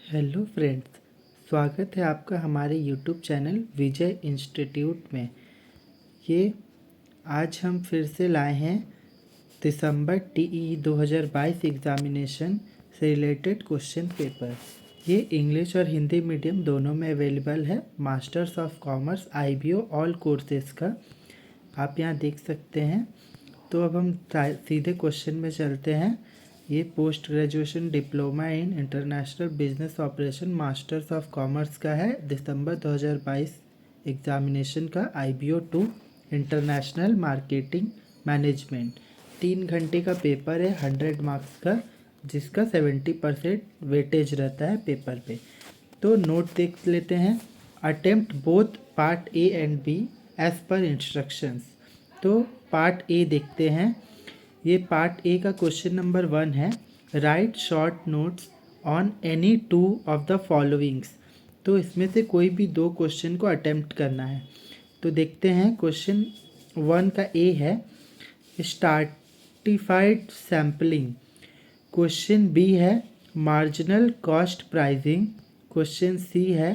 Hello friends, स्वागत है आपका हमारे यूट्यूब चैनल विजय इंस्टीट्यूट में। ये आज हम फिर से लाए हैं दिसंबर टीई 2022 एग्ज़ामिनेशन से रिलेटेड क्वेश्चन पेपर। ये इंग्लिश और हिंदी मीडियम दोनों में अवेलेबल है। Masters of commerce IBO all courses का आप यहाँ देख सकते हैं। तो अब हम सीधे क्वेश्चन में चलते हैं। ये post graduation diploma in international business operation masters of commerce का है। दिसंबर 2022 एग्जामिनेशन का IBO 2 इंटरनेशनल मार्केटिंग मैनेजमेंट 3 घंटे का पेपर है 100 मार्क्स का, जिसका 70% वेटेज रहता है पेपर पे। तो नोट देख लेते हैं। Attempt both part A and B as per instructions. तो पार्ट A देखते हैं। ये पार्ट A का क्वेश्चन नंबर 1 है, write short notes on any 2 of the followings. तो इसमें से कोई भी 2 क्वेश्चन को अटेम्प्ट करना है। तो देखते हैं। क्वेश्चन 1 का A है स्ट्रैटिफाइड सैम्पलिंग। क्वेश्चन B है marginal cost pricing. Question C है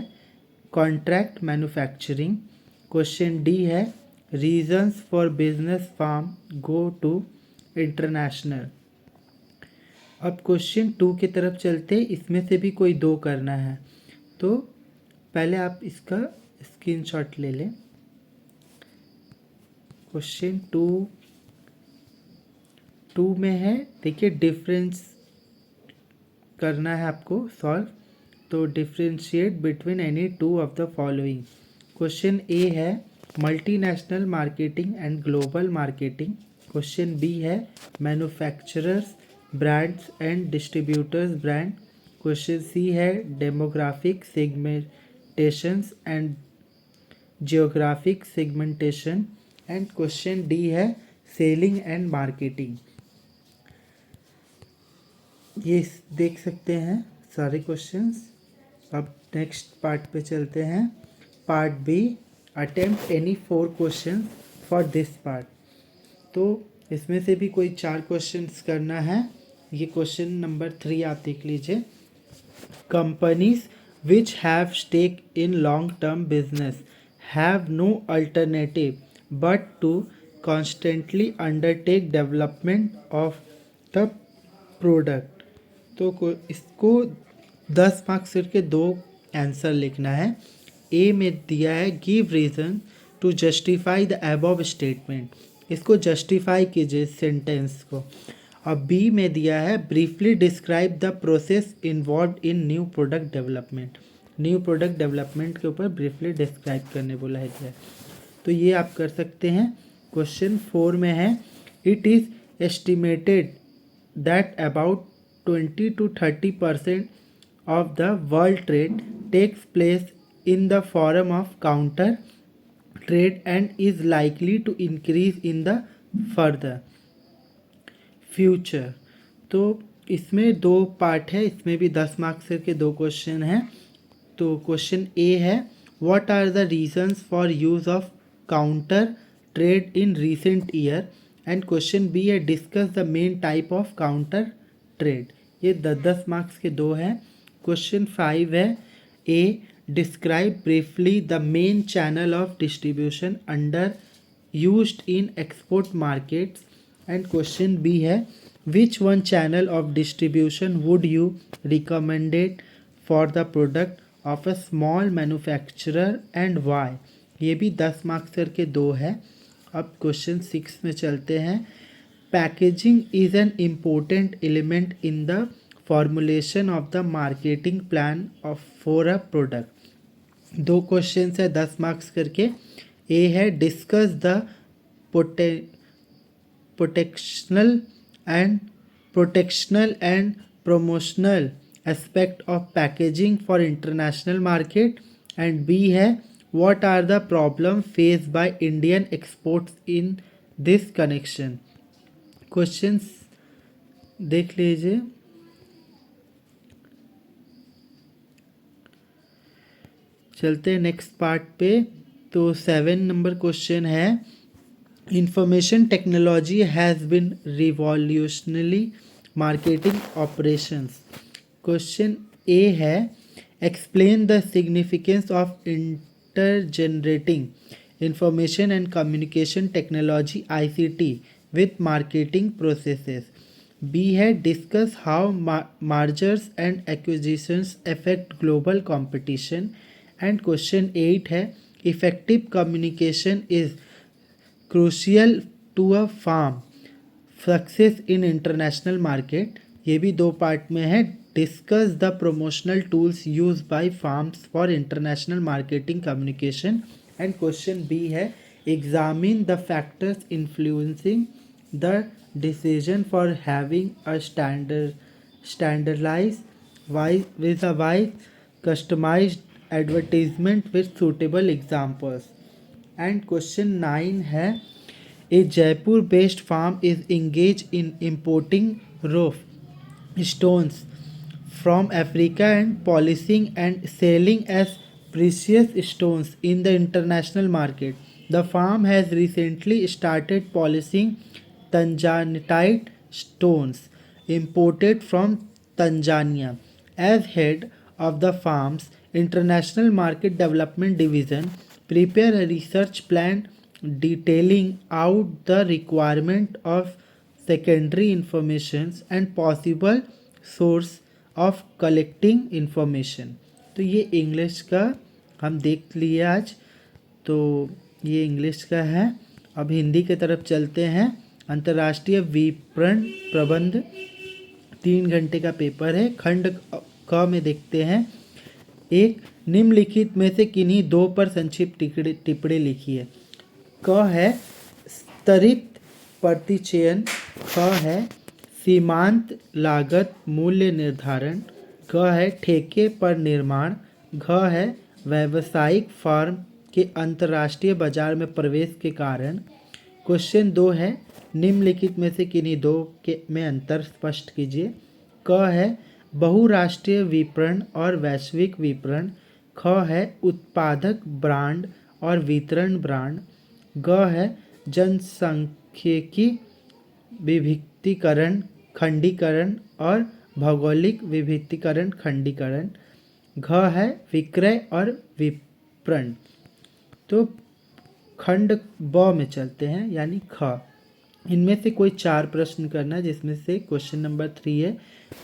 कॉन्ट्रैक्ट मैन्युफैक्चरिंग। क्वेश्चन D है reasons for business farm go to international. अब क्वेश्चन 2 की तरफ चलते। इसमें से भी कोई 2 करना है। तो पहले आप इसका स्क्रीनशॉट ले लें। क्वेश्चन 2 में है, देखिए डिफरेंस करना है आपको सॉल्व। तो differentiate between any 2 of the following. Question A है multinational marketing and global marketing. Question B है manufacturers brands and distributors brand. Question C है demographic segmentations and geographic segmentation. And question D है selling and marketing. ये देख सकते हैं सारे questions. अब नेक्स्ट पार्ट पे चलते हैं। Part B, attempt any 4 question for this part. तो इसमें से भी कोई 4 क्वेश्चंस करना है। ये क्वेश्चन नंबर 3 आप देख लीजिए। Companies which have stake in long term business have no alternative but to constantly undertake development of the product. तो इसको 10 मार्क्स करके 2 आंसर लिखना है। ए में दिया है give reason to justify the above statement. इसको जस्टिफाई कीजिए सेंटेंस को। और बी में दिया है briefly describe the process involve in new product development. New product development के ऊपर ब्रीफली डिस्क्राइब करने बोला है। तो ये आप कर सकते हैं। क्वेश्चन 4 में है it is estimated that about 20 to 30% of the world trade takes place in the form of counter trade and is likely to increase in the further future। तो इसमें 2 पार्ट है, इसमें भी 10 मार्क्स के 2 क्वेश्चन हैं। तो क्वेश्चन A है what are the reasons for use of counter trade in recent year. And question B है discuss the main type of counter trade. ये 10 मार्क्स के 2 हैं। क्वेश्चन 5 है A describe briefly the main channel of distribution under used in export markets. And question B है which one channel of distribution would you recommended for the product of a small manufacturer and why. ये भी 10 marks करके 2 है। अब question 6 में चलते हैं। Packaging is an important element in the formulation of the marketing plan of for a product. 2 question है 10 marks करके। ए है discuss the protectional and promotional aspect of packaging for international market. And B है what are the problem face by Indian exports in this connection. Questions देख लीजिए। चलते हैं next part पे। तो 7 नंबर क्वेश्चन है information technology has bin revolutionary marketing operations. Question A है explain the significance of intergenerating information and communication technology ICT with marketing processes. B है discuss how mergers and acquisitions affect global competition. And question 8 है effective communication is crucial to a firm success in international market. ये भी 2 part में है। Discuss the promotional tools use by firms for international marketing communication. And question B है examine the factors influencing the decision for having a standardized with a wide customized advertisement with suitable examples. And question 9 है a Jaipur based farm is engaged in importing raw stones from Africa and polishing and selling as precious stones in the international market. The farm has recently started polishing Tanzanite stones imported from Tanzania. As head of the farm's International Market Development Division, prepare a research plan detailing out the requirement of secondary informations and possible source of collecting information। तो ये English का हम देख लिए आज, तो ये English का है। अब हिंदी की तरफ चलते हैं। अंतर्राष्ट्रीय विपणन प्रबंध 3 घंटे का पेपर है। खंड क में देखते हैं एक निम्नलिखित में से किन्हीं 2 पर संक्षिप्त टिप्पणी लिखिए। क है स्तरित प्रतिचयन, ख है सीमांत लागत मूल्य निर्धारण, ग है ठेके पर निर्माण, घ है व्यावसायिक फार्म के अंतर्राष्ट्रीय बाजार में प्रवेश के कारण। क्वेश्चन 2 है निम्नलिखित में से किन्हीं 2 में अंतर स्पष्ट कीजिए। क है बहुराष्ट्रीय विपणन और वैश्विक विपणन, ख है उत्पादक ब्रांड और वितरण ब्रांड, ग है जनसांख्यिकी विविधीकरण खंडीकरण और भौगोलिक विविधीकरण खंडीकरण, घ है विक्रय और विपणन। तो खंड ब में चलते हैं यानी ख। इनमें से कोई 4 प्रश्न करना है, जिसमें से क्वेश्चन नंबर 3 है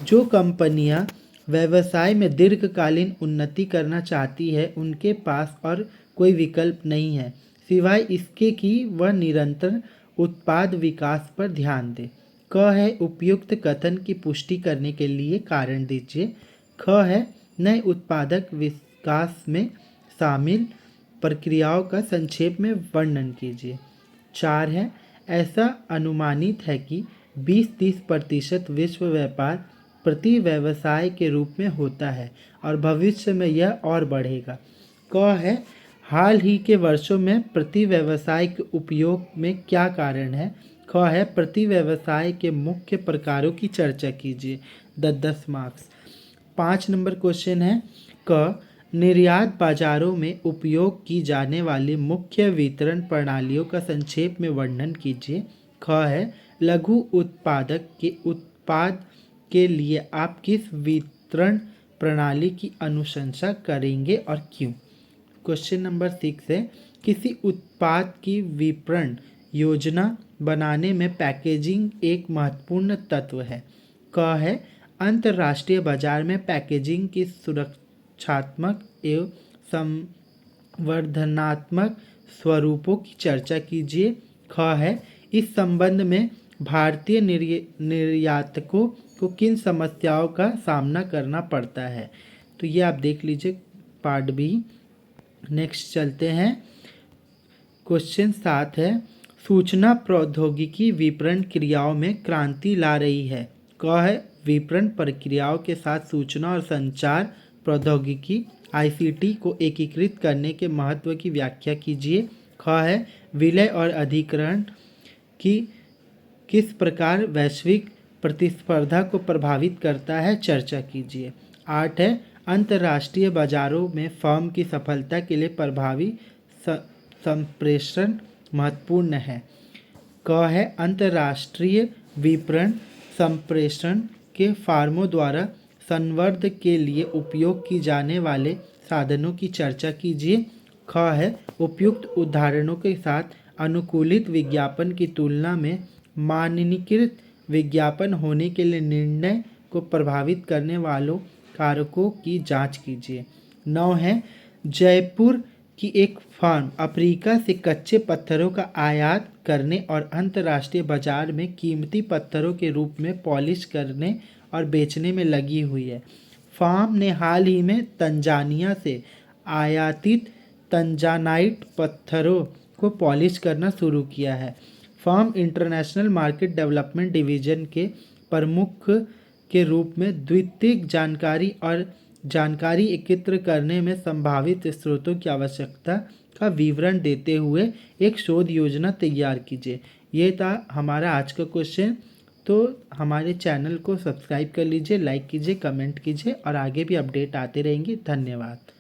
जो कंपनियां व्यवसाय में दीर्घकालीन उन्नति करना चाहती है उनके पास और कोई विकल्प नहीं है सिवाय इसके कि वह निरंतर उत्पाद विकास पर ध्यान दे। क है उपयुक्त कथन की पुष्टि करने के लिए कारण दीजिए। ख है नए उत्पादक विकास में शामिल प्रक्रियाओं का संक्षेप में वर्णन कीजिए। 4 है ऐसा अनुमानित है कि 20-30% विश्व व्यापार प्रति व्यवसाय के रूप में होता है और भविष्य में यह और बढ़ेगा। क है हाल ही के वर्षों में प्रति व्यवसाय के उपयोग में क्या कारण है। ख है प्रति व्यवसाय के मुख्य प्रकारों की चर्चा कीजिए। 10 मार्क्स। 5 नंबर क्वेश्चन है क निर्यात बाजारों में उपयोग की जाने वाली मुख्य वितरण प्रणालियों का संक्षेप में वर्णन कीजिए। ख है लघु उत्पादक के उत्पाद के लिए आप किस वितरण प्रणाली की अनुशंसा करेंगे और क्यों। क्वेश्चन नंबर 6 है किसी उत्पाद की विपणन योजना बनाने में पैकेजिंग एक महत्वपूर्ण तत्व है। क है अंतर्राष्ट्रीय बाजार में पैकेजिंग की सुरक्षात्मक एवं संवर्धनात्मक स्वरूपों की चर्चा कीजिए। ख है इस संबंध में भारतीय निर्यातकों को किन समस्याओं का सामना करना पड़ता है। तो ये आप देख लीजिए पार्ट बी। नेक्स्ट चलते हैं। क्वेश्चन 7 है सूचना प्रौद्योगिकी विपणन क्रियाओं में क्रांति ला रही है। क है विपणन प्रक्रियाओं के साथ सूचना और संचार प्रौद्योगिकी आईसीटी को एकीकृत करने के महत्व की व्याख्या कीजिए। ख है विलय और अधिग्रहण की किस प्रकार वैश्विक प्रतिस्पर्धा को प्रभावित करता है, चर्चा कीजिए। 8 है अंतर्राष्ट्रीय बाजारों में फर्म की सफलता के लिए प्रभावी संप्रेषण महत्वपूर्ण है। क है अंतर्राष्ट्रीय विपणन संप्रेषण के फर्मों द्वारा संवर्धन के लिए उपयोग की जाने वाले साधनों की चर्चा कीजिए। ख है उपयुक्त उदाहरणों के साथ अनुकूलित विज्ञापन की तुलना में मानकीकृत विज्ञापन होने के लिए निर्णय को प्रभावित करने वालों कारकों की जांच कीजिए। 9 है जयपुर की एक फर्म अफ्रीका से कच्चे पत्थरों का आयात करने और अंतर्राष्ट्रीय बाजार में कीमती पत्थरों के रूप में पॉलिश करने और बेचने में लगी हुई है। फर्म ने हाल ही में तंजानिया से आयातित तंजानाइट पत्थरों को पॉलिश करना शुरू किया है। Firm international market development division के प्रमुख के रूप में द्वितीयक जानकारी एकत्र करने में संभावित स्रोतों की आवश्यकता का विवरण देते हुए एक शोध योजना तैयार कीजिए। ये था हमारा आज का क्वेश्चन। तो हमारे चैनल को सब्सक्राइब कर लीजिए, लाइक कीजिए, कमेंट कीजिए और आगे भी अपडेट आते रहेंगे। धन्यवाद।